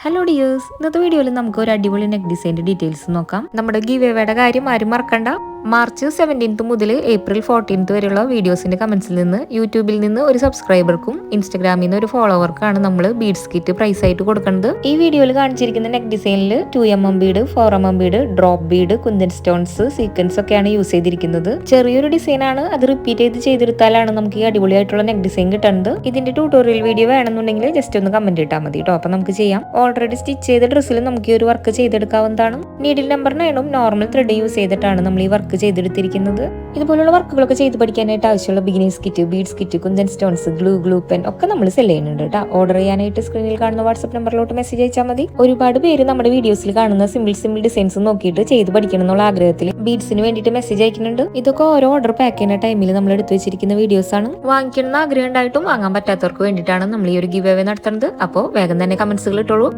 Hello dears, ഇന്നത്തെ വീഡിയോയിൽ നമുക്ക് ഒരു അടിപൊളി നെക്ക് ഡിസൈൻ്റെ ഡീറ്റെയിൽസ് നോക്കാം. നമ്മുടെ ഗിവ് എവേയുടെ കാര്യം ആരും മറക്കണ്ട. മാർച്ച് 17 മുതൽ ഏപ്രിൽ 14 വരെയുള്ള വീഡിയോസിന്റെ കമന്റ്സിൽ നിന്ന് യൂട്യൂബിൽ നിന്ന് ഒരു സബ്സ്ക്രൈബർക്കും ഇൻസ്റ്റഗ്രാമിൽ നിന്ന് ഒരു ഫോളോവർക്കാണ് നമ്മൾ ബീഡ്സ് കിറ്റ് പ്രൈസ് ആയിട്ട് കൊടുക്കുന്നത്. ഈ വീഡിയോയിൽ കാണിച്ചിരിക്കുന്ന നെക്ക് ഡിസൈനിൽ 2mm bead, 4mm bead, drop bead, kundan stones, sequins ഒക്കെയാണ് യൂസ് ചെയ്തിരിക്കുന്നത്. ചെറിയൊരു ഡിസൈൻ ആണ്, അത് റിപ്പീറ്റ് ചെയ്തെടുത്താലാണ് നമുക്ക് ഈ അടിപൊളിയായിട്ടുള്ള നെക്ക് ഡിസൈൻ കിട്ടുന്നത്. ഇതിന്റെ ട്യൂട്ടോറിയൽ വീഡിയോ വേണമെന്നുണ്ടെങ്കിൽ ജസ്റ്റ് ഒന്ന് കമന്റ് ഇട്ടാൽ മതി കേട്ടോ. അപ്പൊ നമുക്ക് ചെയ്യാം. ഓൾറെഡി സ്റ്റിച്ച് ചെയ്ത ഡ്രസ്സിൽ നമുക്ക് ഈ ഒരു വർക്ക് ചെയ്തെടുക്കാവുന്നതാണ്. Needle number 9 normal thread use ചെയ്തിട്ടാണ് നമ്മൾ ഈ വർക്ക് ചെയ്തെടുത്തിരിക്കുന്നത്. ഇതുപോലുള്ള വർക്കുകളൊക്കെ ചെയ്ത് പഠിക്കാനായിട്ട് ആവശ്യമുള്ള beginners kit, beads kit, kundan stones, glue pen ഒക്കെ നമ്മൾ സെല് ചെയ്യുന്നുണ്ട് കേട്ടോ. ഓർഡർ ചെയ്യാനായിട്ട് സ്ക്രീനിൽ കാണുന്ന വാട്സ്ആപ്പ് നമ്പറിലോട്ട് മെസ്സേജ് അയച്ചാൽ മതി. ഒരുപാട് പേര് നമ്മുടെ വീഡിയോസിൽ കാണുന്ന സിമ്പിൾ ഡിസൈൻസ് നോക്കിയിട്ട് ചെയ്ത് പഠിക്കണം എന്നുള്ള ആഗ്രഹത്തിൽ ബീഡ്സിന് വേണ്ടിയിട്ട് മെസ്സേജ് അയക്കുന്നുണ്ട്. ഇതൊക്കെ ഓരോ ഓർഡർ പാക്ക് ചെയ്യുന്ന ടൈമിൽ നമ്മൾ എടുത്തു വെച്ചിരിക്കുന്ന വീഡിയോസ് ആണ്. വാങ്ങിക്കണം ആഗ്രഹം ഉണ്ടായിട്ടും വാങ്ങാൻ പറ്റാത്തവർക്ക് വേണ്ടിയിട്ടാണ് നമ്മൾ ഈ ഒരു ഗിവ് അവേ നടത്തുന്നത്. അപ്പോൾ വേഗം തന്നെ കമന്റ്സുകൾ ഇട്ടോളൂ.